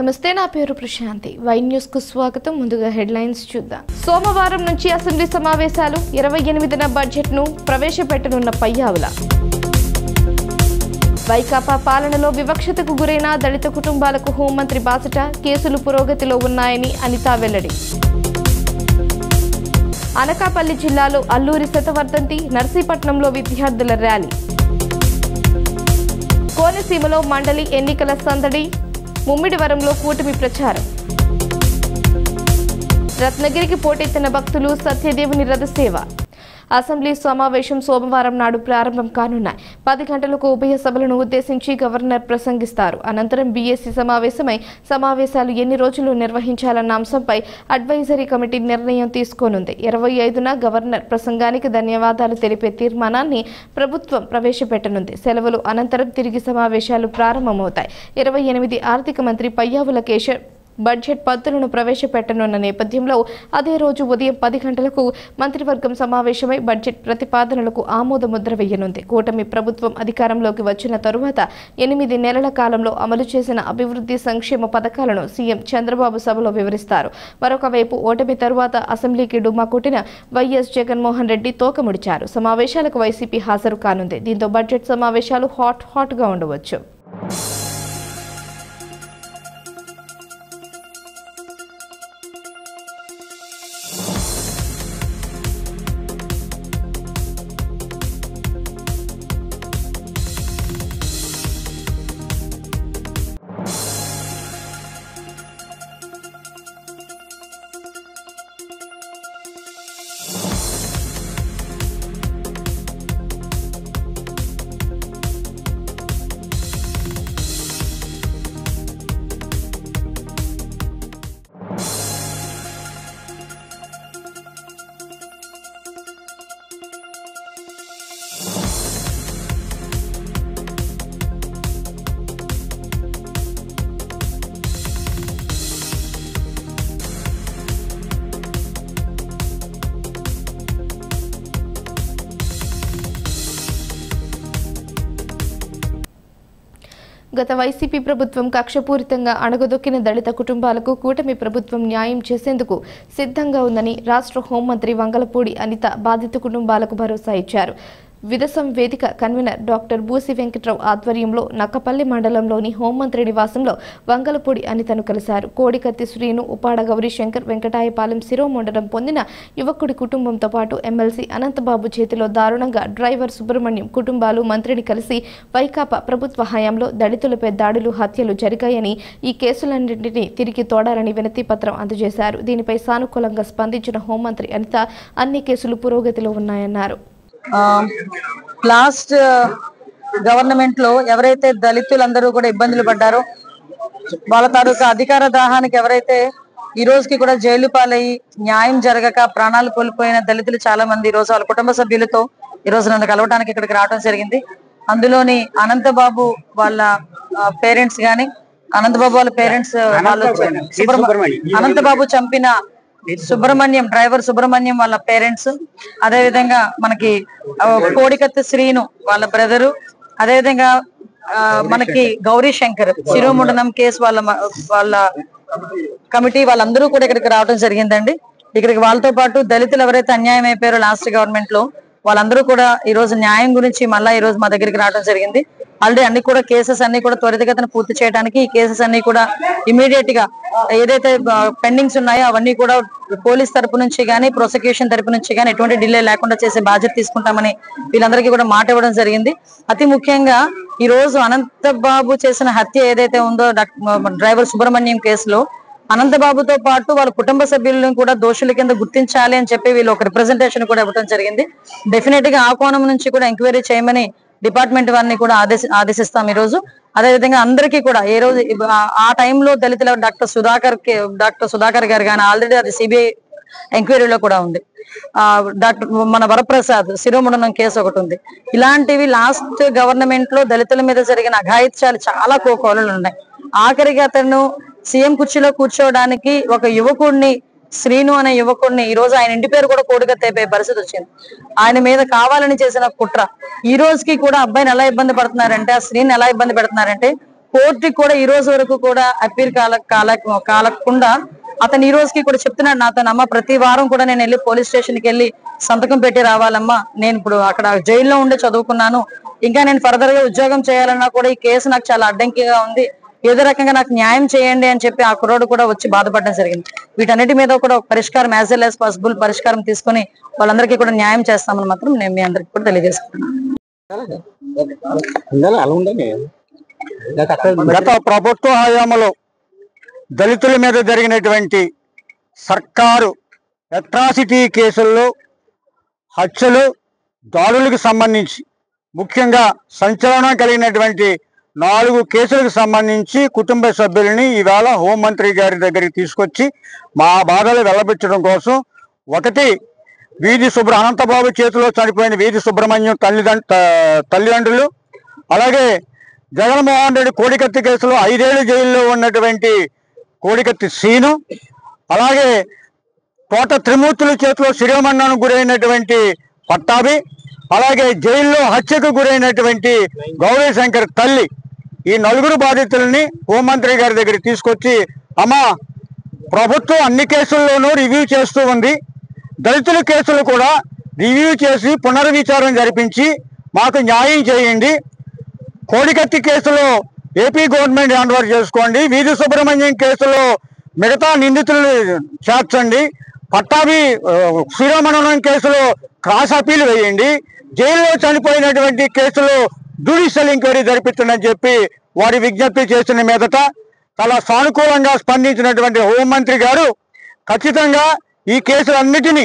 నమస్తే, నా పేరు ప్రశాంతి. వై న్యూస్ కు స్వాగతం. ముందుగా హెడ్లైన్స్ చూద్దాం. సోమవారం నుంచి అసెంబ్లీ సమావేశాలు. 28న బడ్జెట్ ను ప్రవేశపెట్టనున్న పయ్యావుల. వైకాపా పాలనలో వివక్షతకు గురైన దళిత కుటుంబాలకు హోంమంత్రి బాసట. కేసులు పురోగతిలో ఉన్నాయని అనిత వెల్లడి. అనకాపల్లి జిల్లాలో అల్లూరి శతవర్ధంతి, నర్సీపట్నంలో విద్యార్థుల ర్యాలీ. కోనసీమలో మండలి ఎన్నికల సందడి. ముమ్మిడివరంలో కూటమి ప్రచారం. రత్నగిరికి పోటెత్తిన భక్తులు. సత్యదేవుని రథసేవ. అసెంబ్లీ సమావేశం సోమవారం నాడు ప్రారంభం కానున్నాయి. 10 గంటలకు ఉభయ సభలను ఉద్దేశించి గవర్నర్ ప్రసంగిస్తారు. అనంతరం బీఎస్సీ సమావేశమై సమావేశాలు ఎన్ని రోజులు నిర్వహించాలన్న అంశంపై అడ్వైజరీ కమిటీ నిర్ణయం తీసుకోనుంది. 25న గవర్నర్ ప్రసంగానికి ధన్యవాదాలు తెలిపే తీర్మానాన్ని ప్రభుత్వం ప్రవేశపెట్టనుంది. సెలవులు అనంతరం తిరిగి సమావేశాలు ప్రారంభమవుతాయి. 28 ఆర్థిక మంత్రి పయ్యావుల కేశవ్ బడ్జెట్ పత్తులను ప్రవేశపెట్టనున్న నేపథ్యంలో అదే రోజు ఉదయం 10 గంటలకు మంత్రివర్గం సమావేశమై బడ్జెట్ ప్రతిపాదనలకు ఆమోద ముద్ర వేయనుంది. కూటమి ప్రభుత్వం అధికారంలోకి వచ్చిన తరువాత 8 నెలల కాలంలో అమలు చేసిన అభివృద్ధి సంక్షేమ పథకాలను సీఎం చంద్రబాబు సభలో వివరిస్తారు. మరొక వైపు ఓటమి తరువాత అసెంబ్లీకి డుమ్మా కొట్టిన వైఎస్ జగన్మోహన్ రెడ్డి తోకముడిచారు. సమావేశాలకు వైసీపీ హాజరు కానుంది. దీంతో బడ్జెట్ సమావేశాలు హాట్ గా ఉండవచ్చు. గత వైసీపీ ప్రభుత్వం కక్షపూరితంగా అణగదొక్కిన దళిత కుటుంబాలకు కూటమి ప్రభుత్వం న్యాయం చేసేందుకు సిద్ధంగా ఉందని రాష్ట్ర హోంమంత్రి వంగలపూడి అనిత బాధిత కుటుంబాలకు భరోసా ఇచ్చారు. విదసం వేదిక కన్వీనర్ డాక్టర్ బూసి వెంకట్రావు ఆధ్వర్యంలో నక్కపల్లి మండలంలోని హోంమంత్రి నివాసంలో వంగలపూడి అనితను కలిశారు. కోడికత్తి శ్రీను, ఉపాడ గౌరీశంకర్, వెంకటాయపాలెం శిరోమండలం పొందిన యువకుడి కుటుంబంతో పాటు ఎమ్మెల్సీ అనంతబాబు చేతిలో దారుణంగా డ్రైవర్ సుబ్రహ్మణ్యం కుటుంబాలు మంత్రిని కలిసి వైకాపా ప్రభుత్వ హయాంలో దళితులపై దాడులు, హత్యలు జరిగాయని, ఈ కేసులన్నింటినీ తిరిగి తోడాలని వినతి పత్రం అందజేశారు. దీనిపై సానుకూలంగా స్పందించిన హోంమంత్రి అనిత అన్ని కేసులు పురోగతిలో ఉన్నాయన్నారు. లాస్ట్ గవర్నమెంట్ లో ఎవరైతే దళితులందరూ కూడా ఇబ్బందులు పడ్డారో, వాళ్ళ తాలూకా అధికార దాహానికి ఎవరైతే ఈ రోజుకి కూడా జైలు పాలయ్యి న్యాయం జరగక ప్రాణాలు కోల్పోయిన దళితులు చాలా మంది ఈ రోజు వాళ్ళ కుటుంబ సభ్యులతో ఈ రోజు నన్ను కలవడానికి ఇక్కడికి రావడం జరిగింది. అందులోని అనంతబాబు వాళ్ళ పేరెంట్స్ గాని, అనంతబాబు వాళ్ళ పేరెంట్స్ అనంతబాబు చంపిన సుబ్రహ్మణ్యం, డ్రైవర్ సుబ్రహ్మణ్యం వాళ్ళ పేరెంట్స్, అదే విధంగా మనకి కోడికత్తి శ్రీను వాళ్ళ బ్రదరు, అదే విధంగా మనకి గౌరీ శంకర్ శిరోముండనం కేసు వాళ్ళ కమిటీ వాళ్ళందరూ కూడా ఇక్కడికి రావడం జరిగిందండి. ఇక్కడికి వాళ్ళతో పాటు దళితులు ఎవరైతే అన్యాయం అయిపోయారో లాస్ట్ గవర్నమెంట్ లో వాళ్ళందరూ కూడా ఈ రోజు న్యాయం గురించి మళ్ళా ఈ రోజు మా దగ్గరికి రావడం జరిగింది. ఆల్రెడీ అన్ని కూడా కేసెస్ అన్ని కూడా త్వరితగతిన పూర్తి చేయడానికి ఈ కేసెస్ అన్ని కూడా ఇమీడియట్ గా ఏదైతే పెండింగ్స్ ఉన్నాయో అవన్నీ కూడా పోలీస్ తరపు నుంచి గానీ, ప్రాసిక్యూషన్ తరపు నుంచి గానీ ఎటువంటి డిలే లేకుండా చేసే బాధ్యత తీసుకుంటామని వీళ్ళందరికీ కూడా మాట ఇవ్వడం జరిగింది. అతి ముఖ్యంగా ఈ రోజు అనంతబాబు చేసిన హత్య ఏదైతే ఉందో డ్రైవర్ సుబ్రహ్మణ్యం కేసులో అనంతబాబుతో పాటు వాళ్ళ కుటుంబ సభ్యులను కూడా దోషుల కింద గుర్తించాలి అని చెప్పి వీళ్ళు ఒక రిప్రజెంటేషన్ కూడా ఇవ్వడం జరిగింది. డెఫినెట్ గా ఆ కోణం నుంచి కూడా ఎంక్వైరీ చేయమని డిపార్ట్మెంట్ వారిని కూడా ఆదేశిస్తాం ఈ రోజు. అదేవిధంగా అందరికీ కూడా ఏ రోజు ఆ టైంలో దళితుల డాక్టర్ సుధాకర్ గారు కానీ ఆల్రెడీ అది సిబిఐ ఎంక్వైరీలో కూడా ఉంది. మన వరప్రసాద్ శిరోముండనం కేసు ఒకటి ఉంది. ఇలాంటివి లాస్ట్ గవర్నమెంట్ లో దళితుల మీద జరిగిన అఘాయిత్యాలు చాలా కోకొలలు ఉన్నాయి. ఆఖరికి అతను సీఎం కుర్చీలో కూర్చోవడానికి ఒక యువకుడిని శ్రీను అనే యువకుడిని ఈ రోజు ఆయన ఇంటి పేరు కూడా కోడిగా తెప్పే పరిస్థితి వచ్చింది. ఆయన మీద కావాలని చేసిన కుట్ర. ఈ రోజుకి కూడా అబ్బాయిని ఎలా ఇబ్బంది పడుతున్నారంటే, ఆ శ్రీని ఎలా ఇబ్బంది పెడుతున్నారంటే, కోర్టుకి కూడా ఈ రోజు వరకు కూడా అప్పీల్ కాలకుండా అతను ఈ రోజుకి కూడా చెప్తున్నాడు నాతో, అమ్మ ప్రతి వారం కూడా నేను వెళ్ళి పోలీస్ స్టేషన్కి వెళ్ళి సంతకం పెట్టి రావాలమ్మా, నేను ఇప్పుడు అక్కడ జైల్లో ఉండి చదువుకున్నాను, ఇంకా నేను ఫర్దర్ గా ఉద్యోగం చేయాలన్నా కూడా ఈ కేసు నాకు చాలా అడ్డంకిగా ఉంది, ఏదో రకంగా నాకు న్యాయం చేయండి అని చెప్పి ఆ కుర్రోడు కూడా వచ్చి బాధపడడం జరిగింది. వీటన్నిటి మీద కూడా ఒక పరిష్కారం యాజ్ వెల్ యాజ్ పాసిబుల్ పరిష్కారం తీసుకొని వాళ్ళందరికీ కూడా న్యాయం చేస్తామని మాత్రం నేను మీ అందరికీ కూడా తెలియజేసుకుంటున్నాను. గత ప్రభుత్వ హయాంలో దళితుల మీద జరిగినటువంటి సర్కారు అట్రాసిటీ కేసుల్లో హత్యలు దాడులకు సంబంధించి ముఖ్యంగా సంచలనం కలిగినటువంటి 4 కేసులకు సంబంధించి కుటుంబ సభ్యులని ఈవేళ హోంమంత్రి గారి దగ్గరికి తీసుకొచ్చి మా బాధలు వెల్లబెట్టడం కోసం, ఒకటి అనంతబాబు చేతిలో చనిపోయిన వీధి సుబ్రహ్మణ్యం తల్లిదండ్రులు, అలాగే జగన్మోహన్ రెడ్డి కోడికత్తి కేసులో 5 ఏళ్లు జైల్లో ఉన్నటువంటి కోడికత్తి శ్రీను, అలాగే తోట త్రిమూర్తుల చేతిలో శిరోమరణానికి గురైనటువంటి పట్టాభి, అలాగే జైల్లో హత్యకు గురైనటువంటి గౌరీ శంకర్ తల్లి, ఈ 4 బాధితులని హోంమంత్రి గారి దగ్గరికి తీసుకొచ్చి, అమ్మా ప్రభుత్వం అన్ని కేసుల్లోనూ రివ్యూ చేస్తూ ఉంది, దళితుల కేసులు కూడా రివ్యూ చేసి పునర్విచారణ జరిపించి మాకు న్యాయం చేయండి, కోడికత్తి కేసులో ఏపీ గవర్నమెంట్ హ్యాండ్ ఓవర్ చేసుకోండి, వీధి సుబ్రహ్మణ్యం కేసులో మిగతా నిందితులను చేర్చండి, పట్టాభి శ్రీరామనవరం కేసులో క్రాస్ అపీల్ వేయండి, జైల్లో చనిపోయినటువంటి కేసులో జ్యుడిషియల్ ఎంక్వైరీ జరిపించండి చెప్పి వారి విజ్ఞప్తి చేసిన మీదట చాలా సానుకూలంగా స్పందించినటువంటి హోంమంత్రి గారు ఖచ్చితంగా ఈ కేసులన్నిటినీ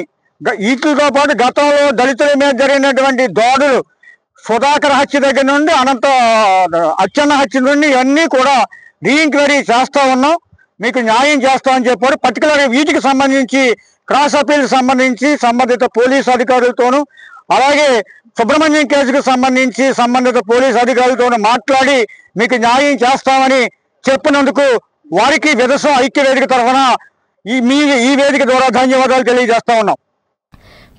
వీటితో పాటు గతంలో దళితుల మీద జరిగినటువంటి దాడులు, సుధాకర్ హత్య దగ్గర నుండి అచ్చెన్న హత్య నుండి ఇవన్నీ కూడా రీఎంక్వైరీ చేస్తా ఉన్నాం, మీకు న్యాయం చేస్తామని చెప్పారు. పర్టికులర్గా వీటికి సంబంధించి క్రాస్ అపీల్ సంబంధించి సంబంధిత పోలీసు అధికారులతోనూ, అలాగే సుబ్రహ్మణ్యం కేసుకు సంబంధించి సంబంధిత పోలీసు అధికారులతోనూ మాట్లాడి మీకు న్యాయం చేస్తామని చెప్పినందుకు వారికి విదసం ఐక్య వేదిక తరఫున ఈ వేదిక ద్వారా ధన్యవాదాలు తెలియజేస్తా ఉన్నాం.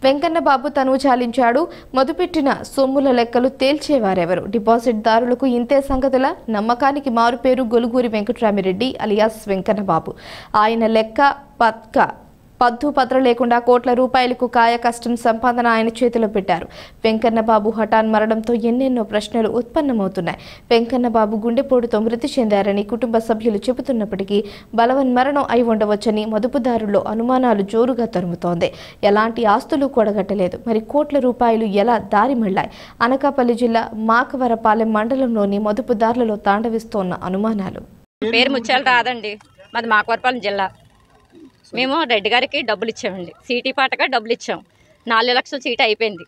వెంకన్నబాబు తను చాలించాడు, మొదలుపెట్టిన సొమ్ముల లెక్కలు తేల్చేవారెవరు, డిపాజిట్ దారులకు ఇంతే సంగతుల, నమ్మకానికి మారుపేరు గొలుగూరి వెంకటరామిరెడ్డి అలియాస్ వెంకన్నబాబు. ఆయన లెక్క పద్దు లేకుండా కోట్ల రూపాయలకు కాయ కష్టం సంపాదన ఆయన చేతిలో పెట్టారు. వెంకన్నబాబు హఠాన్ మరణంతో ఎన్నెన్నో ప్రశ్నలు ఉత్పన్నమవుతున్నాయి. వెంకన్నబాబు గుండెపోటుతో మృతి చెందారని కుటుంబ సభ్యులు చెబుతున్నప్పటికీ బలవన్మరణం అయి ఉండవచ్చని మదుపుదారుల్లో అనుమానాలు జోరుగా తరుముతోంది. ఎలాంటి ఆస్తులు కూడగట్టలేదు, మరి కోట్ల రూపాయలు ఎలా దారి మళ్లాయి? అనకాపల్లి జిల్లా మాకవరపాలెం మండలంలోని మదుపుదారులలో తాండవిస్తోన్న అనుమానాలు. పేరు ముత్యాలు రాదండి, మాది మాకవరపాలెం జిల్లా. మేము రెడ్డి గారికి డబ్బులు ఇచ్చామండి, సీటీ పాటగా డబ్బులు ఇచ్చాం. 4 లక్షల సీటు అయిపోయింది.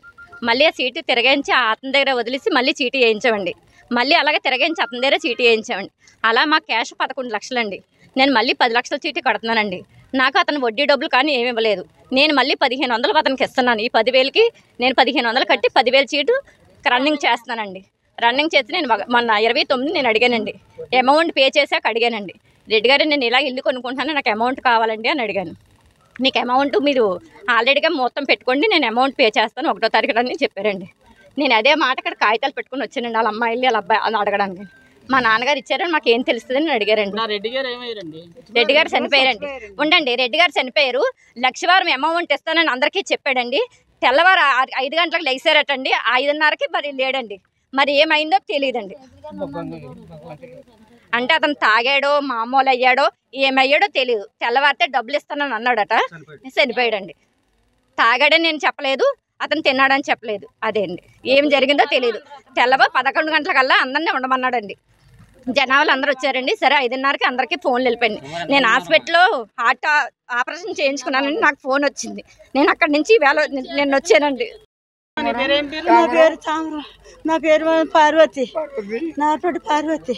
మళ్ళీ ఆ సీటు తిరగించి అతని దగ్గర వదిలేసి మళ్ళీ చీటీ వేయించామండి. మళ్ళీ అలాగే తిరగించి అతని దగ్గర చీటీ వేయించామండి. అలా మా క్యాష్ 11 లక్షలండి. నేను మళ్ళీ 10 లక్షల చీటీ కడుతున్నానండి. నాకు అతను వడ్డీ డబ్బులు కానీ ఏమి ఇవ్వలేదు. నేను మళ్ళీ 1500 అతనికి ఇస్తున్నాను. ఈ 10,000కి నేను 1500 కట్టి 10,000 చీటు రన్నింగ్ చేస్తున్నానండి. రన్నింగ్ చేసి నేను మొన్న 29 నేను అడిగానండి, అమౌంట్ పే చేశాక అడిగానండి, రెడ్డి గారు నేను ఇలా ఇల్లు కొనుక్కుంటాను, నాకు అమౌంట్ కావాలండి అని అడిగాను. నీకు అమౌంట్ మీరు ఆల్రెడీగా మొత్తం పెట్టుకోండి, నేను అమౌంట్ పే చేస్తాను 1వ తారీఖు అని చెప్పారండి. నేను అదే మాట ఇక్కడ కాగితాలు పెట్టుకుని వచ్చానండి, వాళ్ళ అమ్మాయిలు వాళ్ళ అబ్బాయి అని అడగడానికి. మా నాన్నగారు ఇచ్చారని మాకు ఏం తెలుస్తుంది అని అడిగారండి. రెడ్డి గారు చనిపోయారండి. ఉండండి, రెడ్డి గారు చనిపోయారు. లక్షవారం అమౌంట్ ఇస్తానని అందరికీ చెప్పాడండి. తెల్లవారు 5 గంటలకు లేచారటండి, 5:30కి మరి లేడండి. మరి ఏమైందో తెలియదండి. అంటే అతను తాగాడో మామూలు అయ్యాడో ఏమయ్యాడో తెలియదు. తెల్లవారితే డబ్బులు ఇస్తానని అన్నాడట, చనిపోయాడండి. తాగాడని నేను చెప్పలేదు, అతను తిన్నాడని చెప్పలేదు. అదే అండి ఏం జరిగిందో తెలియదు. తెల్లవారు 11 గంటలకల్లా అందరినీ ఉండమన్నాడండి. జనాలు అందరూ వచ్చారండి. సరే 5:30కి అందరికీ ఫోన్లు వెళ్ళిపోయింది. నేను హాస్పిటల్లో హార్ట్ ఆపరేషన్ చేయించుకున్నానండి, నాకు ఫోన్ వచ్చింది. నేను అక్కడి నుంచి నేను వచ్చానండి. నా పేరు పార్వతి, నాతోటి పార్వతి,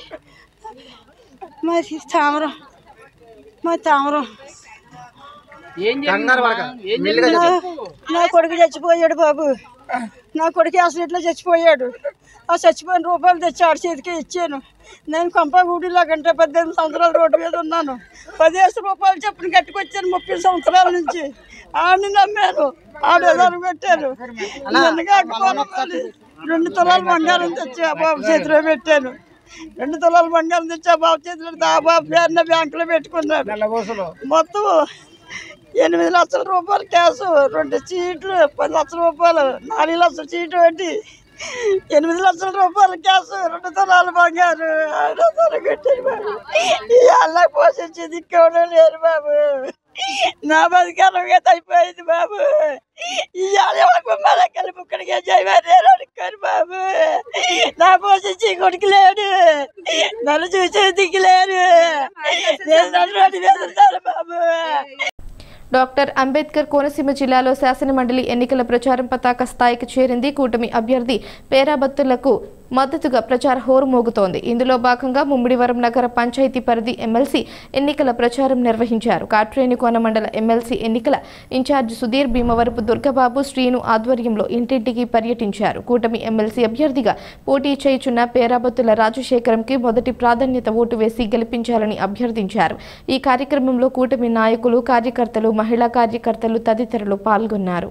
తామరం. నా కొడుకు చచ్చిపోయాడు బాబు, నా కొడుకు యాక్సిడెంట్లో చచ్చిపోయాడు. ఆ చచ్చిపోయిన రూపాయలు తెచ్చి ఆడి చేతికి ఇచ్చాను. నేను కంపగూడిలో 18 సంవత్సరాలు రోడ్డు మీద ఉన్నాను. 10 రూపాయలు చెప్పుని కట్టుకొచ్చాను 30 సంవత్సరాల నుంచి. ఆడిని నమ్మాను, ఆడు ఎదురు పెట్టాను. 2 తులాలు బంగారం తెచ్చి ఆ బాబు చేతిలో పెట్టాను. 2 తులాల బంగారం తెచ్చా బాబు చేతులు బాబు పేరున బ్యాంకులో పెట్టుకున్నాడు. మొత్తం 8 లక్షల రూపాయలు క్యాష్, 2 చీట్లు 10 లక్షల రూపాయలు, 4 లక్షల చీటు పెట్టి 8 లక్షల రూపాయలు క్యాష్, 2 తులాల బంగారు పెట్టారు బాబు. ఇవాళ పోషించి దిక్కేవడం లేరు బాబు. నా బతికాలంగా అయిపోయింది బాబు. ఇవాళ కుమ్మాలక్కలు ముక్కడిగా చేయమన్నారు అనుకోరు బాబు. నా పోషించి కొడుకు లేడు, నన్ను చూసే దిక్కులేరు, నేను నన్ను వెళ్తాను బాబు. డాక్టర్ అంబేద్కర్ కోనసీమ జిల్లాలో శాసనమండలి ఎన్నికల ప్రచారం పతాక స్థాయికి చేరింది. కూటమి అభ్యర్థి పేరాబత్తులకు మద్దతుగా ప్రచార హోరు మోగుతోంది. ఇందులో భాగంగా ముమ్మిడివరం నగర పంచాయతీ పరిధి ఎమ్మెల్సీ ఎన్నికల ప్రచారం నిర్వహించారు. కాట్రేనికోన మండల ఎమ్మెల్సీ ఎన్నికల ఇన్ఛార్జ్ సుధీర్, భీమవరపు దుర్గబాబు, శ్రీను ఆధ్వర్యంలో ఇంటింటికి పర్యటించారు. కూటమి ఎమ్మెల్సీ అభ్యర్థిగా పోటీ చేయుచున్న పేరాబత్తుల రాజశేఖరంకి మొదటి ప్రాధాన్యత ఓటు వేసి గెలిపించాలని అభ్యర్థించారు. ఈ కార్యక్రమంలో కూటమి నాయకులు, కార్యకర్తలు, మహిళా కార్యకర్తలు తదితరులు పాల్గొన్నారు.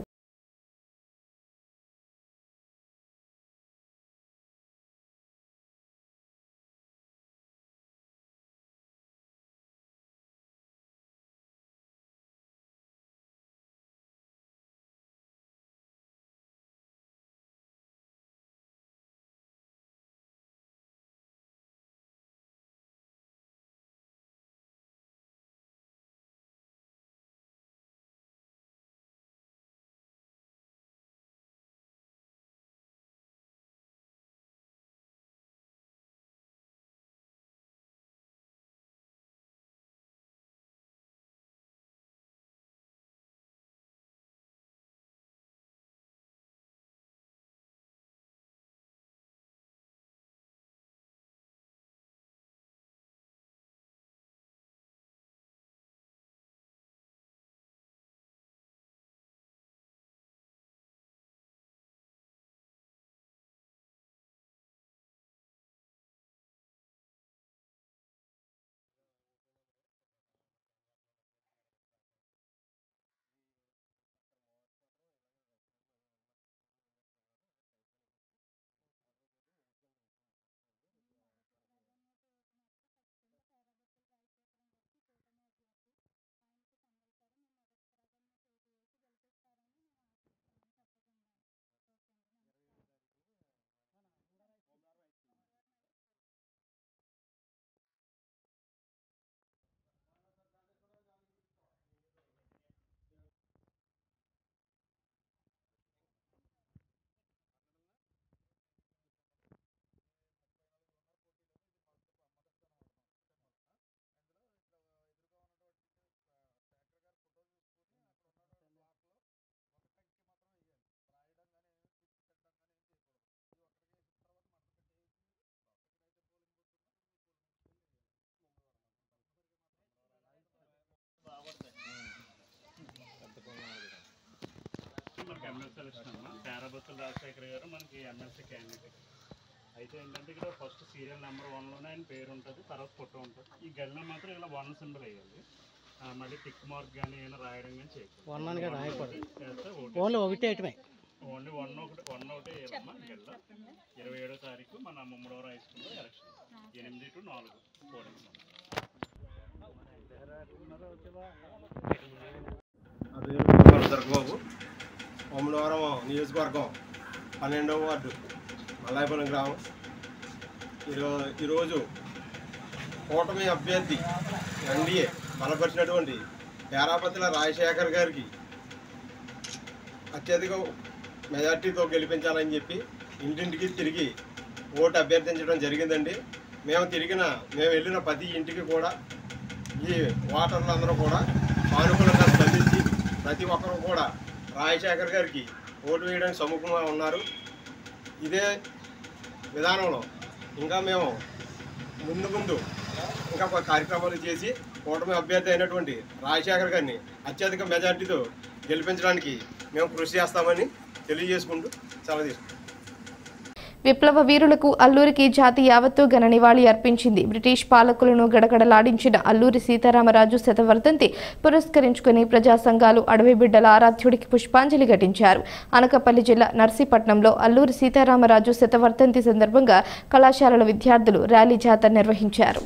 ఎమ్మెల్సీ ఎలక్షన్ అమ్మా. పేరాబత్తుల రాజశేఖర్ గారు మనకి ఎమ్మెల్సీ క్యాండిడేట్. అయితే ఏంటంటే ఇక్కడ ఫస్ట్ సీరియల్ నెంబర్ 1లోనే ఆయన పేరు ఉంటుంది, తర్వాత ఫోటో ఉంటుంది. ఈ గల్లిలో మాత్రం ఇలా 1 సింబల్ వేయాలి. మళ్ళీ టిక్ మార్క్ కానీ ఏమైనా రాయడం కానీ చేయకూడదు. ఓన్లీ 1 ఒకటే వేయాలమ్మా. గల్ల 27వ తారీఖు మన ముమ్మడివరం హై స్కూల్లో election 8 to 4 polling. Durga Babu, Mummidivaram నియోజకవర్గం 12వ వార్డు మల్లాయపురం గ్రామం. ఈరోజు కూటమి అభ్యర్థి ఎన్డీఏ బలపరిచినటువంటి పేరాబత్తుల రాజశేఖర్ గారికి అత్యధిక మెజార్టీతో గెలిపించాలని చెప్పి ఇంటింటికి తిరిగి ఓటు అభ్యర్థించడం జరిగిందండి. మేము వెళ్ళిన ప్రతి ఇంటికి కూడా ఈ ఓటర్లందరూ కూడా సానుకూలంగా స్పందించి ప్రతి ఒక్కరూ కూడా రాజశేఖర్ గారికి ఓటు వేయడానికి సముఖంగా ఉన్నారు. ఇదే విధానంలో ఇంకా మేము ముందు ఇంకా కార్యక్రమాలు చేసి కూటమి అభ్యర్థి అయినటువంటి రాజశేఖర్ గారిని అత్యధిక మెజార్టీతో గెలిపించడానికి మేము కృషి చేస్తామని తెలియజేసుకుంటూ సెలవు తీసుకుంటాం. విప్లవ వీరులకు అల్లూరికి జాతి యావత్తు ఘన నివాళి అర్పించింది. బ్రిటిష్ పాలకులను గడగడలాడించిన అల్లూరి సీతారామరాజు శతవర్ధంతి పురస్కరించుకుని ప్రజా సంఘాలు అడవి బిడ్డల ఆరాధ్యుడికి పుష్పాంజలి ఘటించారు. అనకాపల్లి జిల్లా నర్సీపట్నంలో అల్లూరి సీతారామరాజు శతవర్ధంతి సందర్భంగా కళాశాలల విద్యార్థులు ర్యాలీ జాతర నిర్వహించారు.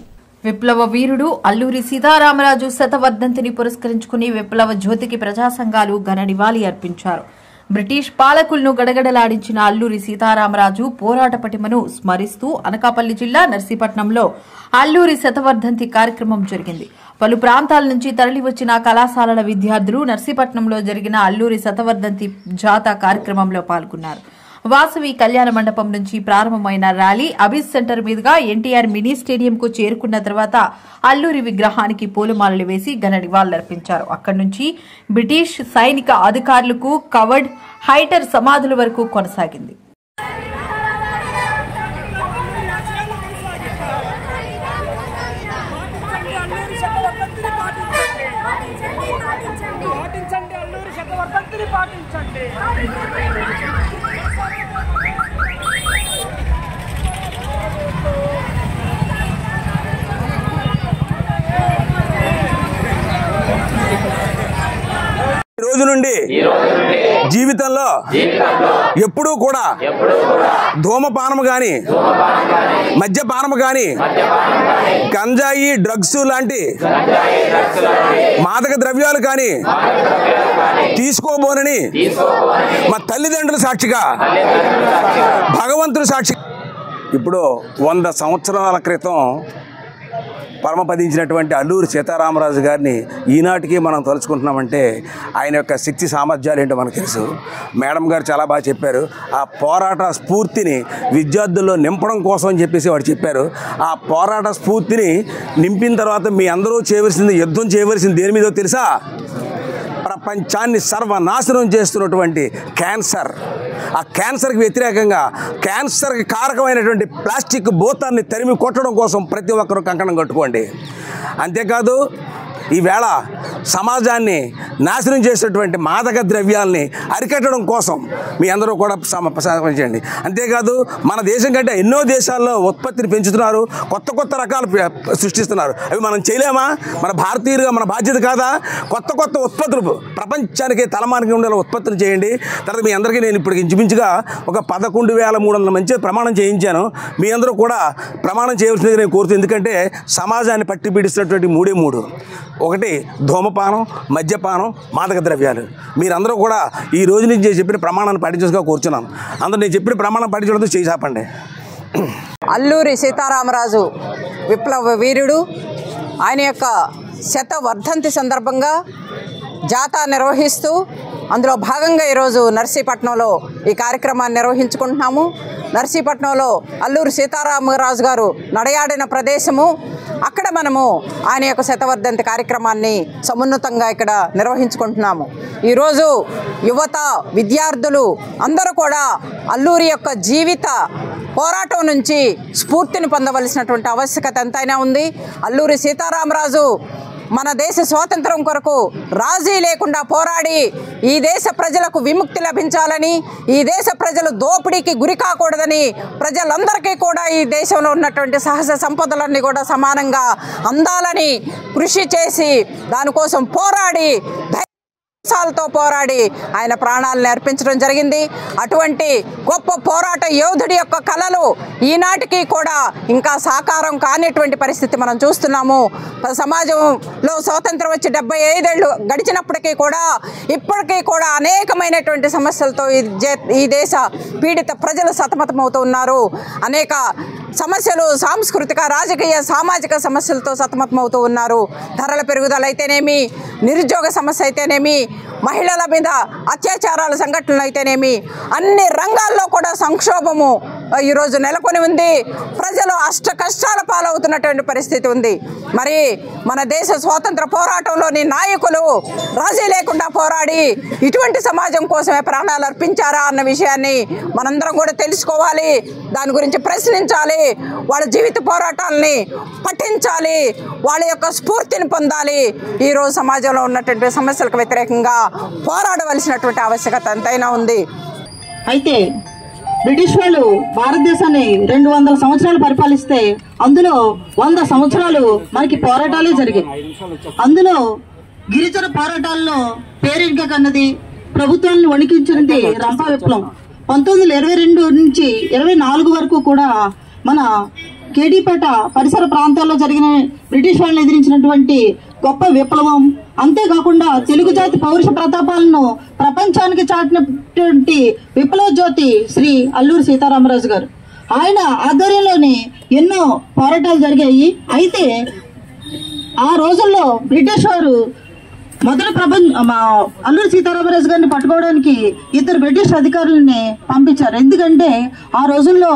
విప్లవ వీరుడు అల్లూరి సీతారామరాజు శతవర్ధంతిని పురస్కరించుకుని విప్లవ జ్యోతికి ప్రజా సంఘాలు ఘన నివాళి అర్పించారు. బ్రిటిష్ పాలకులను గడగడలాడించిన అల్లూరి సీతారామరాజు పోరాట పటిమను స్మరిస్తూ అనకాపల్లి జిల్లా నర్సీపట్నంలో అల్లూరి శతవర్ధంతి కార్యక్రమం జరిగింది. పలు ప్రాంతాల నుంచి తరలివచ్చిన కళాశాలల విద్యార్థులు నర్సీపట్నంలో జరిగిన అల్లూరి శతవర్ధంతి జాతా కార్యక్రమంలో పాల్గొన్నారు. వాసవి కళ్యాణ మండపం నుంచి ప్రారంభమైన ర్యాలీ అబీస్ సెంటర్ మీదుగా ఎన్టీఆర్ మినీ స్టేడియంకు చేరుకున్న తర్వాత అల్లూరి విగ్రహానికి పూలమాలలు వేసి ఘన నివాళులర్పించారు. అక్కడి నుంచి బ్రిటిష్ సైనిక అధికారులకు కవర్డ్ హైటర్ సమాధుల వరకు కొనసాగింది. ఈ రోజు నుండి జీవితంలో ఎప్పుడూ కూడా ధూమపానము గాని మద్యపానము గాని గంజాయి డ్రగ్స్ లాంటి మాదక ద్రవ్యాలు కానీ తీసుకోబోనని మా తల్లిదండ్రుల సాక్షిగా భగవంతుడి సాక్షి ఇప్పుడు 100 సంవత్సరాల క్రితం పరమపదించినటువంటి అల్లూరి సీతారామరాజు గారిని ఈనాటికి మనం తలుచుకుంటున్నామంటే ఆయన యొక్క శక్తి సామర్థ్యాలు ఏంటో మనకు తెలుసు. మేడం గారు చాలా బాగా చెప్పారు. ఆ పోరాట స్ఫూర్తిని విద్యార్థుల్లో నింపడం కోసం అని చెప్పేసి వాడు చెప్పారు. ఆ పోరాట స్ఫూర్తిని నింపిన తర్వాత మీ అందరూ చేయవలసింది, యుద్ధం చేయవలసింది దేని మీదో తెలుసా? ప్రపంచాన్ని సర్వనాశనం చేస్తున్నటువంటి క్యాన్సర్. ఆ క్యాన్సర్కి వ్యతిరేకంగా క్యాన్సర్కి కారకమైనటువంటి ప్లాస్టిక్ భూతాన్ని తరిమి కొట్టడం కోసం ప్రతి ఒక్కరూ కంకణం కట్టుకోండి. అంతేకాదు ఈవేళ సమాజాన్ని నాశనం చేసేటువంటి మాదక ద్రవ్యాల్ని అరికట్టడం కోసం మీ అందరూ కూడా చేయండి. అంతేకాదు మన దేశం కంటే ఎన్నో దేశాల్లో ఉత్పత్తిని పెంచుతున్నారు, కొత్త కొత్త రకాలు సృష్టిస్తున్నారు. అవి మనం చేయలేమా? మన భారతీయులుగా మన బాధ్యత కాదా? కొత్త కొత్త ఉత్పత్తులు ప్రపంచానికి తలమానికి ఉండేలా ఉత్పత్తులు చేయండి. తర్వాత మీ అందరికీ నేను ఇప్పుడు ఇంచుమించుగా ఒక 11,300 మంచి ప్రమాణం చేయించాను. మీ అందరూ కూడా ప్రమాణం చేయవలసింది నేను కోరుతుంది. ఎందుకంటే సమాజాన్ని పట్టి పీడిస్తున్నటువంటి 3 ఒకటి ధూమపానం, మద్యపానం, మాదక ద్రవ్యాలు. మీరందరూ కూడా ఈ రోజు నుంచి చెప్పిన ప్రమాణాన్ని పాటించుగా కూర్చున్నాను. అందరూ నేను చెప్పిన ప్రమాణం పాటించడంతో చేయి చాపండి. అల్లూరి సీతారామరాజు విప్లవ వీరుడు, ఆయన యొక్క శతవర్ధంతి సందర్భంగా జాతా నిర్వహిస్తూ అందులో భాగంగా ఈరోజు నర్సీపట్నంలో ఈ కార్యక్రమాన్ని నిర్వహించుకుంటున్నాము. నర్సీపట్నంలో అల్లూరి సీతారామరాజు గారు నడయాడిన ప్రదేశము. అక్కడ మనము ఆయన యొక్క శతవర్ధంతి కార్యక్రమాన్ని సమున్నతంగా ఇక్కడ నిర్వహించుకుంటున్నాము. ఈరోజు యువత, విద్యార్థులు అందరూ కూడా అల్లూరి యొక్క జీవిత పోరాటం నుంచి స్ఫూర్తిని పొందవలసినటువంటి ఆవశ్యకత ఎంతైనా ఉంది. అల్లూరి సీతారామరాజు మన దేశ స్వాతంత్రం కొరకు రాజీ లేకుండా పోరాడి ఈ దేశ ప్రజలకు విముక్తి లభించాలని, ఈ దేశ ప్రజలు దోపిడీకి గురి కాకూడదని, ప్రజలందరికీ కూడా ఈ దేశంలో ఉన్నటువంటి సహజ సంపదలన్నీ కూడా సమానంగా అందాలని కృషి చేసి దానికోసం పోరాడి తో పోరాడి ఆయన ప్రాణాలను అర్పించడం జరిగింది. అటువంటి గొప్ప పోరాట యోధుడి యొక్క కళలు ఈనాటికి కూడా ఇంకా సాకారం కానిటువంటి పరిస్థితి మనం చూస్తున్నాము. సమాజంలో స్వాతంత్రం వచ్చి 75 ఏళ్ళు గడిచినప్పటికీ కూడా ఇప్పటికీ కూడా అనేకమైనటువంటి సమస్యలతో ఈ దేశ పీడిత ప్రజలు సతమతమవుతూ ఉన్నారు. అనేక సమస్యలు సాంస్కృతిక, రాజకీయ, సామాజిక సమస్యలతో సతమతమవుతూ ఉన్నారు. ధరల పెరుగుదల అయితేనేమి, నిరుద్యోగ సమస్య అయితేనేమి, మహిళల మీద అత్యాచారాల సంఘటనలు అయితేనేమి, అన్ని రంగాల్లో కూడా సంక్షోభము ఈరోజు నెలకొని ఉంది. ప్రజలు అష్ట కష్టాల పాలవుతున్నటువంటి పరిస్థితి ఉంది. మరి మన దేశ స్వాతంత్ర పోరాటంలోని నాయకులు రాజీ లేకుండా పోరాడి ఇటువంటి సమాజం కోసమే ప్రాణాలు అర్పించారా అన్న విషయాన్ని మనందరం కూడా తెలుసుకోవాలి. దాని గురించి ప్రశ్నించాలి. వాళ్ళ జీవిత పోరాటాలని పఠించాలి. వాళ్ళ యొక్క స్ఫూర్తిని పొందాలి. ఈరోజు సమాజంలో ఉన్నటువంటి సమస్యలకు వ్యతిరేకంగా పోరాడవలసినటువంటి ఆవశ్యకత ఎంతైనా ఉంది. అయితే బ్రిటిష్ వాళ్ళు భారతదేశాన్ని 200 సంవత్సరాలు పరిపాలిస్తే అందులో 100 సంవత్సరాలు మనకి పోరాటాలే జరిగాయి. అందులో గిరిజన పోరాటాల్లో పేరెన్నిక కన్నది, ప్రభుత్వాన్ని వణికించినది రంపా విప్లవం. 1922 నుంచి 24 వరకు కూడా మన కేడీపేట పరిసర ప్రాంతాల్లో జరిగిన బ్రిటిష్ వాళ్ళని ఎదిరించినటువంటి గొప్ప విప్లవం. అంతేకాకుండా తెలుగు జాతి పౌరుష ప్రతాపాలను ప్రపంచానికి చాటినటువంటి విప్లవ జ్యోతి శ్రీ అల్లూరి సీతారామరాజు గారు. ఆయన ఆధ్వర్యంలోని ఎన్నో పోరాటాలు జరిగాయి. అయితే ఆ రోజుల్లో బ్రిటిష్ వారు మొదటి అల్లూరి సీతారామరాజు గారిని పట్టుకోవడానికి 2 బ్రిటిష్ అధికారులని పంపించారు. ఎందుకంటే ఆ రోజుల్లో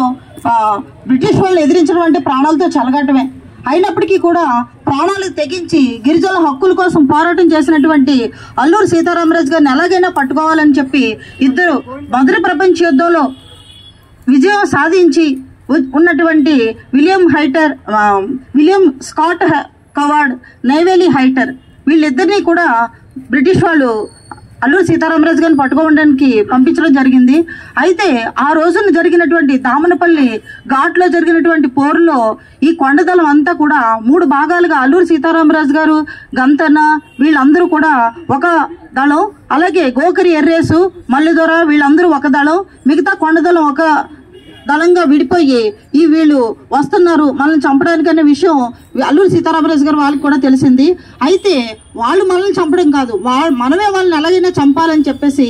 బ్రిటిష్ వాళ్ళు ఎదిరించడం అంటే ప్రాణాలతో చెలగటమే. అయినప్పటికీ కూడా ప్రాణాలు తెగించి గిరిజనుల హక్కుల కోసం పోరాటం చేసినటువంటి అల్లూరి సీతారామరాజు గారిని ఎలాగైనా పట్టుకోవాలని చెప్పి 2 మొదటి ప్రపంచ యుద్ధంలో విజయం సాధించి ఉన్నటువంటి విలియం స్కాట్ కవార్డ్, నైవేలి హైటర్, వీళ్ళిద్దరినీ కూడా బ్రిటిష్ వాళ్ళు అల్లూరి సీతారామరాజు గారిని పట్టుకోవడానికి పంపించడం జరిగింది. అయితే ఆ రోజున జరిగినటువంటి దామనపల్లి ఘాట్లో జరిగినటువంటి పోరులో ఈ కొండదళం అంతా కూడా 3 భాగాలుగా అల్లూరి సీతారామరాజు గారు, గంతన్న వీళ్ళందరూ కూడా ఒక దళం, అలాగే గోకరి ఎర్రేసు, మల్లిదొర వీళ్ళందరూ ఒక దళం, మిగతా కొండదళం ఒక దళంగా విడిపోయి ఈ వీళ్ళు వస్తున్నారు మనల్ని చంపడానికి అనే విషయం అల్లూరి సీతారామరాజు గారు వాళ్ళకి కూడా తెలిసింది. అయితే వాళ్ళు మనల్ని చంపడం కాదు, మనమే వాళ్ళని ఎలాగైనా చంపాలని చెప్పేసి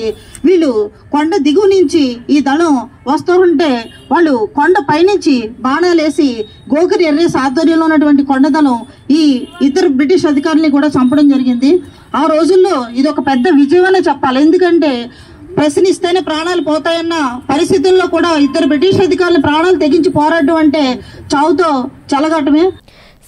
వీళ్ళు కొండ దిగువ నుంచి ఈ దళం వస్తూ ఉంటే వాళ్ళు కొండ పైనుంచి బాణాలేసి గోకరి ఎర్రేసి ఆధ్వర్యంలో ఉన్నటువంటి కొండ దళం ఈ 2 బ్రిటిష్ అధికారుల్ని కూడా చంపడం జరిగింది. ఆ రోజుల్లో ఇది ఒక పెద్ద విజయమనే చెప్పాలి. ఎందుకంటే ప్రశ్నిస్తేనే ప్రాణాలు పోతాయన్న పరిస్థితుల్లో కూడా 2 బ్రిటిష్ అధికారులు ప్రాణాలు తెగించి పోరాటం అంటే చావుతో చెలగటమే.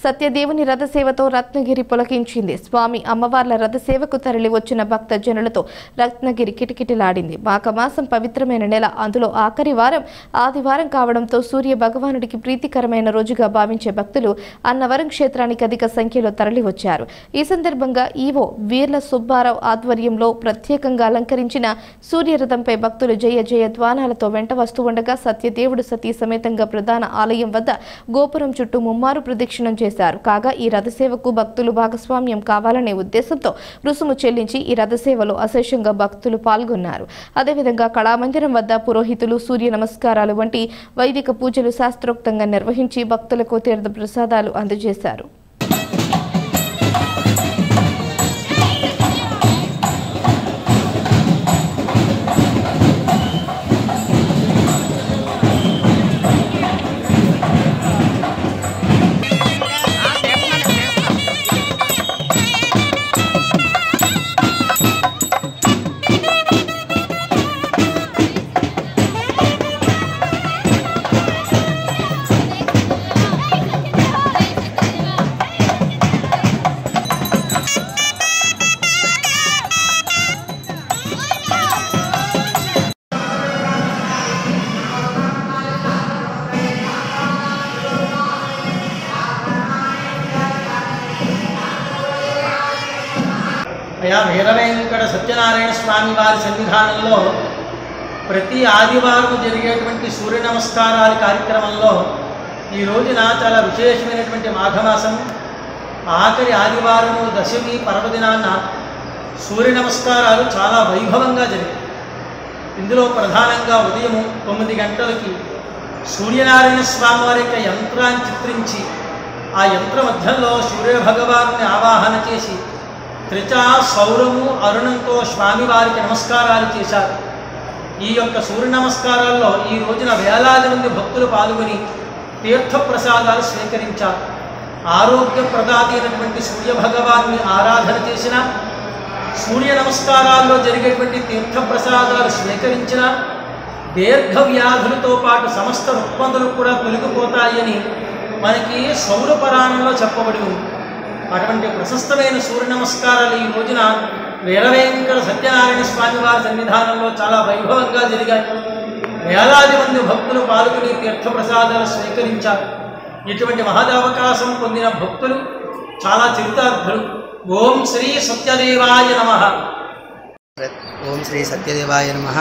సత్యదేవుని రథసేవతో రత్నగిరి పులకించింది. స్వామి అమ్మవార్ల రథసేవకు తరలి వచ్చిన భక్త జనులతో రత్నగిరి కిటకిటలాడింది. మాఘమాసం పవిత్రమైన నెల, అందులో ఆఖరి వారం ఆదివారం కావడంతో సూర్య భగవానుడికి ప్రీతికరమైన రోజుగా భావించే భక్తులు అన్నవరం క్షేత్రానికి అధిక సంఖ్యలో తరలి వచ్చారు. ఈ సందర్భంగా ఈవో వీర్ల సుబ్బారావు ఆధ్వర్యంలో ప్రత్యేకంగా అలంకరించిన సూర్యరథంపై భక్తులు జయ జయ ధ్వానాలతో వెంట వస్తూ ఉండగా సత్యదేవుడు సతీ సమేతంగా ప్రధాన ఆలయం వద్ద గోపురం చుట్టూ ముమ్మారు ప్రదక్షిణం చేశారు. కాగా ఈ రథసేవకు భక్తులు భాగస్వామ్యం కావాలనే ఉద్దేశంతో రుసుము చెల్లించి ఈ రథసేవలో అశేషంగా భక్తులు పాల్గొన్నారు. అదేవిధంగా కళామందిరం వద్ద పురోహితులు సూర్య నమస్కారాలు వంటి వైదిక పూజలు శాస్త్రోక్తంగా నిర్వహించి భక్తులకు తీర్థ ప్రసాదాలు అందజేశారు. వీరవేంకట సత్యనారాయణ స్వామి వారి సన్నిధానంలో ప్రతి ఆదివారం జరిగేటువంటి సూర్య నమస్కారాల కార్యక్రమంలో ఈ రోజున చాలా విశేషమైనటువంటి మాఘమాసం ఆఖరి ఆదివారము దశమి పర్వదినాన్న సూర్య నమస్కారాలు చాలా వైభవంగా జరిగాయి. ఇందులో ప్రధానంగా ఉదయం 9 గంటలకి సూర్యనారాయణ స్వామి వారి యొక్క యంత్రాన్ని చిత్రించి ఆ యంత్ర మధ్యంలో సూర్య భగవాన్ని ఆవాహన చేసి త్రిచ సౌరము అరుణంతో స్వామివారికి నమస్కారాలు చేశారు. ఈ యొక్క సూర్య నమస్కారాల్లో ఈ రోజున వేలాది మంది భక్తులు పాల్గొని తీర్థ ప్రసాదాలు స్వీకరించారు. ఆరోగ్య ప్రదాతి అయినటువంటి సూర్య భగవాన్ని ఆరాధన చేసిన, సూర్య నమస్కారాల్లో జరిగేటువంటి తీర్థ ప్రసాదాలు స్వీకరించిన దీర్ఘ వ్యాధులతో పాటు సమస్త రుగ్మతలు కూడా తొలగిపోతాయని మనకి సౌర పురాణంలో చెప్పబడి ఉంది. అటువంటి ప్రశస్తమైన సూర్య నమస్కారాలు ఈ రోజున వీరవేంకట సత్యనారాయణ స్వామి వారి సన్నిధానంలో చాలా వైభవంగా జరిగాయి. వేలాది మంది భక్తులు పాల్గొని తీర్థప్రసాదాలు స్వీకరించారు. ఇటువంటి మహదవకాశం పొందిన భక్తులు చాలా చరితార్థులు. ఓం శ్రీ సత్యదేవాయ నమః. ఓం శ్రీ సత్యదేవాయ నమః.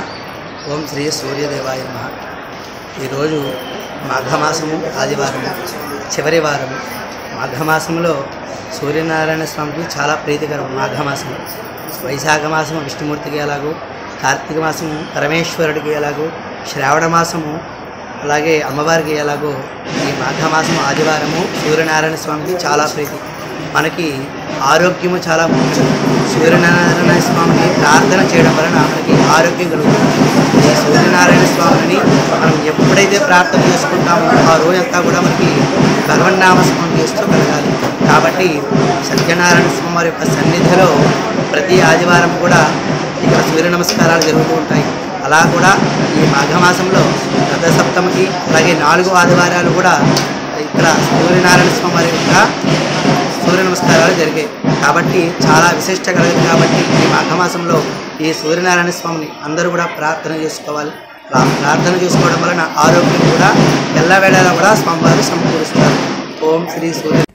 ఓం శ్రీ సూర్యదేవాయ నమః. ఈరోజు మాఘమాసము ఆదివారం చివరి వారం. మాఘమాసంలో సూర్యనారాయణ స్వామికి చాలా ప్రీతికరం. మాఘమాసం వైశాఖ మాసము విష్ణుమూర్తికి ఎలాగో, కార్తీక మాసము పరమేశ్వరుడికి ఎలాగో, శ్రావణ మాసము అలాగే అమ్మవారికి ఎలాగో ఈ మాఘమాసము ఆదివారము సూర్యనారాయణ స్వామికి చాలా ప్రీతి. మనకి ఆరోగ్యము చాలా ముఖ్యం. సూర్యనారాయణ స్వామిని ప్రార్థన చేయడం వలన మనకి ఆరోగ్యం కలుగుతుంది. ఈ సూర్యనారాయణ స్వామిని మనం ఎప్పుడైతే ప్రార్థన చేసుకుంటామో ఆ రోజంతా కూడా మనకి భగవన్నామస్మరణ చేస్తూ కలగాలి. కాబట్టి సత్యనారాయణ స్వామి వారి యొక్క సన్నిధిలో ప్రతి ఆదివారం కూడా ఇక్కడ సూర్య నమస్కారాలు జరుగుతూ ఉంటాయి. అలా కూడా ఈ మాఘమాసంలో రథసప్తమికి అలాగే 4 ఆదివారాలు కూడా ఇక్కడ సూర్యనారాయణ స్వామి వారి యొక్క సూర్య నమస్కారాలు జరిగాయి. కాబట్టి చాలా విశిష్ట కలిగింది. కాబట్టి ఈ మాఘమాసంలో ఈ సూర్యనారాయణ స్వామిని అందరూ కూడా ప్రార్థన చేసుకోవాలి. ప్రార్థన చేసుకోవడం వలన ఆరోగ్యం కూడా ఎల్లవేళలా కూడా స్వామివారు సమకూరుస్తారు. ఓం శ్రీ సూర్య.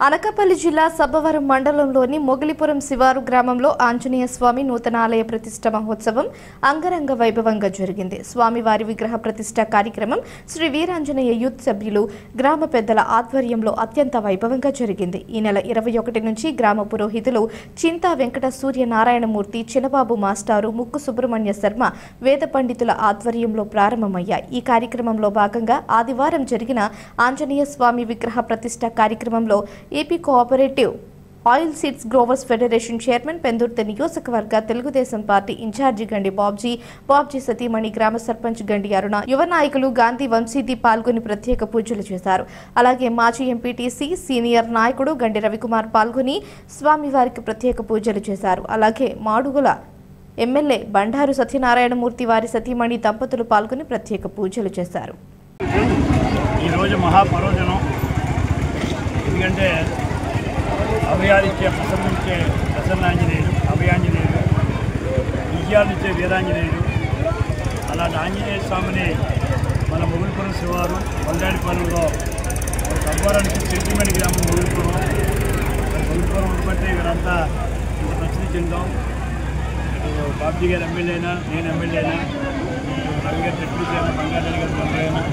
అనకాపల్లి జిల్లా సబ్బవరం మండలంలోని మొగిలిపురం శివారు గ్రామంలో ఆంజనేయ స్వామి నూతన ఆలయ ప్రతిష్ఠ మహోత్సవం అంగరంగ వైభవంగా జరిగింది. స్వామివారి విగ్రహ ప్రతిష్ఠ కార్యక్రమం శ్రీ వీరాంజనేయ యూత్ సభ్యులు గ్రామ పెద్దల ఆధ్వర్యంలో అత్యంత వైభవంగా జరిగింది. ఈ నెల 21 నుంచి గ్రామ పురోహితులు చింతా వెంకట సూర్యనారాయణమూర్తి, చిన్నబాబు మాస్టారు, ముక్కు సుబ్రహ్మణ్య శర్మ వేద పండితుల ఆధ్వర్యంలో ప్రారంభమయ్యాయి. ఈ కార్యక్రమంలో భాగంగా ఆదివారం జరిగిన ఆంజనేయ స్వామి విగ్రహ ప్రతిష్ఠ కార్యక్రమంలో AP cooperative oil seeds growers federation chairman, Pendurthi నియోజకవర్గ తెలుగుదేశం పార్టీ ఇన్ఛార్జి గండి బాబ్జీ సతీమణి, గ్రామ సర్పంచ్ గండి అరుణ, యువ నాయకులు గాంధీ వంశీది పాల్గొని ప్రత్యేక పూజలు చేశారు. అలాగే మాజీ ఎంపీటీసీ సీనియర్ నాయకుడు గండి రవికుమార్ పాల్గొని స్వామివారికి ప్రత్యేక పూజలు చేశారు. అలాగే మాడుగుల ఎమ్మెల్యే బండారు సత్యనారాయణమూర్తి వారి సతీమణి దంపతులు పాల్గొని ప్రత్యేక పూజలు చేశారు. ఈరోజు మహాపర్వదినం. ఎందుకంటే అభయాలిచ్చే ప్రసన్నించే ప్రసన్నాంజనేయుడు, అభయాంజనేయుడు, విజయాన్నిచ్చే వీరాంజనేయుడు. అలాంటి ఆంజనేయ స్వామిని మన మొగిలిపురం శివారు వల్లాడిపాలెంలో సబ్బవరానికి సెంటిమెంట్ గ్రామం మొగిలిపురం బట్టి వీరంతా ఇంత ప్రసిద్ధి చెందాం. బాబ్జీ గారు ఎమ్మెల్యే అయినా, నేను ఎమ్మెల్యే అయినా, రవి గారు డిప్యూటీ అయినా, బంగారెడ్డి గారు మెంబర్ అయినా,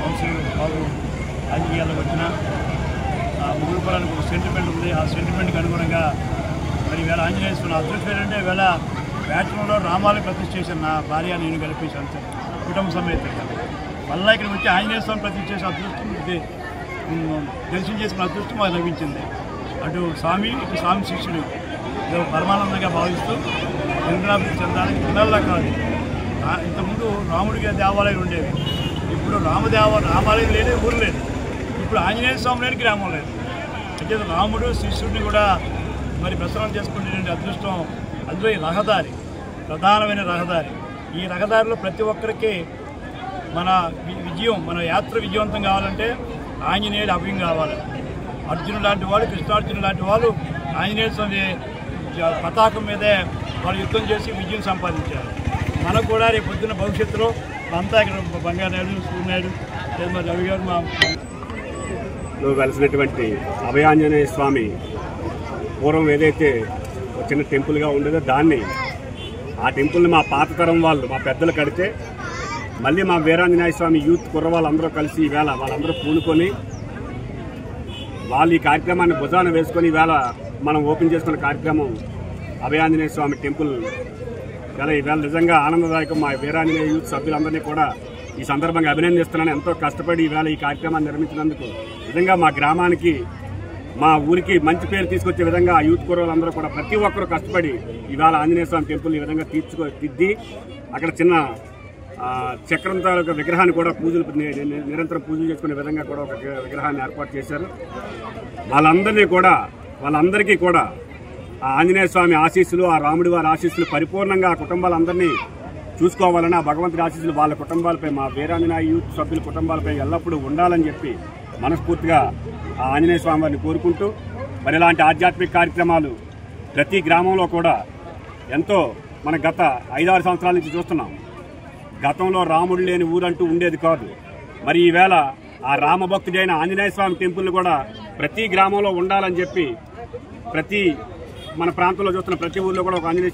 కౌన్సిల్ బాబు రాజకీయాలకు వచ్చిన మొగిలిపురానికి ఒక సెంటిమెంట్ ఉంది. ఆ సెంటిమెంట్కి అనుగుణంగా మరి ఈవేళ ఆంజనేయ స్వామి అదృష్టం ఏంటంటే ఈవేళ బ్యాట్లలో రామాలు ప్రతిష్ఠ చేశాను. నా భార్య నేను కలిపేసి అంతే కుటుంబ సమేతంగా. మళ్ళీ ఇక్కడికి వచ్చి ఆంజనేయ స్వామి ప్రతిష్ఠ చేసే అదృష్టం దర్శనం చేసుకున్న అదృష్టం మాకు లభించింది. అటు స్వామి ఇటు స్వామి శిష్యుడు పరమానందంగా భావిస్తూ వెంకటాభివృద్ధి చెందాలని పిల్లల్లా కాదు. ఇంతకుముందు రాముడికి దేవాలయం ఉండేవి. ఇప్పుడు రామాలయం లేని ఊరు లేదు. ఇప్పుడు ఆంజనేయ స్వామి లేని గ్రామం లేదు. అయితే రాముడు శిష్యుడిని కూడా మరి ప్రసన్నం చేసుకునేటువంటి అదృష్టం. అందులో ఈ రహదారి ప్రధానమైన రహదారి. ఈ రహదారిలో ప్రతి ఒక్కరికి మన విజయం, మన యాత్ర విజయవంతం కావాలంటే ఆంజనేయుడు అభయం కావాలి. అర్జునుడు లాంటి వాళ్ళు, కృష్ణార్జునుడు లాంటి వాళ్ళు ఆంజనేయ స్వామి పతాకం మీదే వాళ్ళు యుద్ధం చేసి విజయం సంపాదించారు. మనకు కూడా రేపు పొద్దున్న భవిష్యత్తులో అంతా ఇక్కడ బంగారు సూర్యనాయుడు, రవి గారు లో వెలిసినటువంటి అభయాంజనేయ స్వామి పూర్వం ఏదైతే చిన్న టెంపుల్గా ఉండేదో దాన్ని, ఆ టెంపుల్ని మా పాత తరం వాళ్ళు, మా పెద్దలు కడితే మళ్ళీ మా వీరాంజనేయ స్వామి యూత్ కుర్రవాళ్ళందరూ కలిసి ఈవేళ వాళ్ళందరూ పూనుకొని వాళ్ళు ఈ కార్యక్రమాన్ని భుజాన వేసుకొని ఈవేళ మనం ఓపెన్ చేసుకున్న కార్యక్రమం అభయాంజనేయ స్వామి టెంపుల్. ఈవేళ నిజంగా ఆనందదాయకం. మా వీరాంజనేయ యూత్ సభ్యులందరినీ కూడా ఈ సందర్భంగా అభినందిస్తున్నాను. ఎంతో కష్టపడి ఈవేళ ఈ కార్యక్రమాన్ని నిర్మించినందుకు నిజంగా మా గ్రామానికి, మా ఊరికి మంచి పేరు తీసుకొచ్చే విధంగా ఆ యూత్ కుర్రలందరూ కూడా ప్రతి ఒక్కరూ కష్టపడి ఇవాళ ఆంజనేయ స్వామి టెంపుల్ ఈ విధంగా తీర్చి అక్కడ చిన్న చక్రం తాలూకా విగ్రహాన్ని కూడా నిరంతరం పూజలు చేసుకునే విధంగా కూడా ఒక విగ్రహాన్ని ఏర్పాటు చేశారు. వాళ్ళందరికీ కూడా ఆ ఆంజనేయ స్వామి ఆశీస్సులు, ఆ రాముడి వారి ఆశీస్సులు పరిపూర్ణంగా ఆ కుటుంబాలందరినీ చూసుకోవాలని, ఆ భగవంతుడి ఆశీస్సులు వాళ్ళ కుటుంబాలపై, మా వీరాంజనేయ యూత్ సభ్యుల కుటుంబాలపై ఎల్లప్పుడూ ఉండాలని చెప్పి మనస్ఫూర్తిగా ఆ ఆంజనేయ స్వామి వారిని కోరుకుంటూ, మరి ఇలాంటి ఆధ్యాత్మిక కార్యక్రమాలు ప్రతి గ్రామంలో కూడా ఎంతో మన గత 5-6 సంవత్సరాల నుంచి చూస్తున్నాం. గతంలో రాముడు లేని ఊరంటూ ఉండేది కాదు. మరి ఈవేళ ఆ రామభక్తుడైన ఆంజనేయ స్వామి టెంపుల్ కూడా ప్రతి గ్రామంలో ఉండాలని చెప్పి ప్రతి మన ప్రాంతంలో చూస్తున్న ప్రతి ఊర్లో కూడా ఒక ఆంజనేయ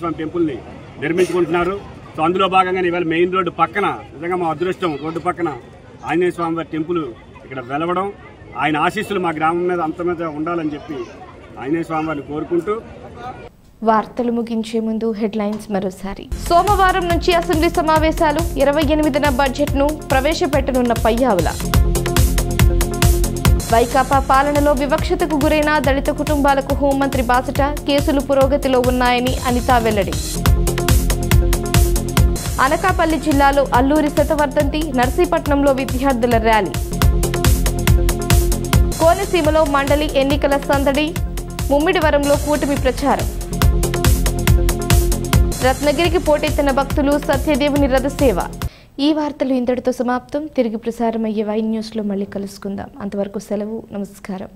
స్వామి టెంపుల్ని నిర్మించుకుంటున్నారు. సో అందులో భాగంగా ఇవాళ మెయిన్ రోడ్డు పక్కన నిజంగా మా అదృష్టం, రోడ్డు పక్కన ఆంజనేయ స్వామి వారి టెంపుల్ ఇక్కడ వెలవడం, ఆయన ఆశీస్సులు మా గ్రామం మీద అంత మీద ఉండాలని చెప్పి ఆంజనేయ స్వామి వారిని కోరుకుంటూ వార్తలు ముగించే ముందు హెడ్లైన్స్ మరోసారి. సోమవారం నుంచి అసెంబ్లీ సమావేశాలు, 28న బడ్జెట్ను ప్రవేశపెట్టనున్న పయ్యావుల. వైకాపా పాలనలో వివక్షతకు గురైన దళిత కుటుంబాలకు హోంమంత్రి బాసట, కేసులు పురోగతిలో ఉన్నాయని అనిత వెల్లడి. అనకాపల్లి జిల్లాలో అల్లూరి శతవర్ధంతి, నర్సీపట్నంలో విద్యార్థుల ర్యాలీ. కోనసీమలో మండలి ఎన్నికల సందడి, ముమ్మిడివరంలో కూటమి ప్రచారం. రత్నగిరికి పోటెత్తిన భక్తులు, సత్యదేవుని రథసేవ. ఈ వార్తలు ఇంతటితో సమాప్తం. తిరిగి ప్రసారమయ్యే వై న్యూస్లో మళ్ళీ కలుసుకుందాం. అంతవరకు సెలవు. నమస్కారం.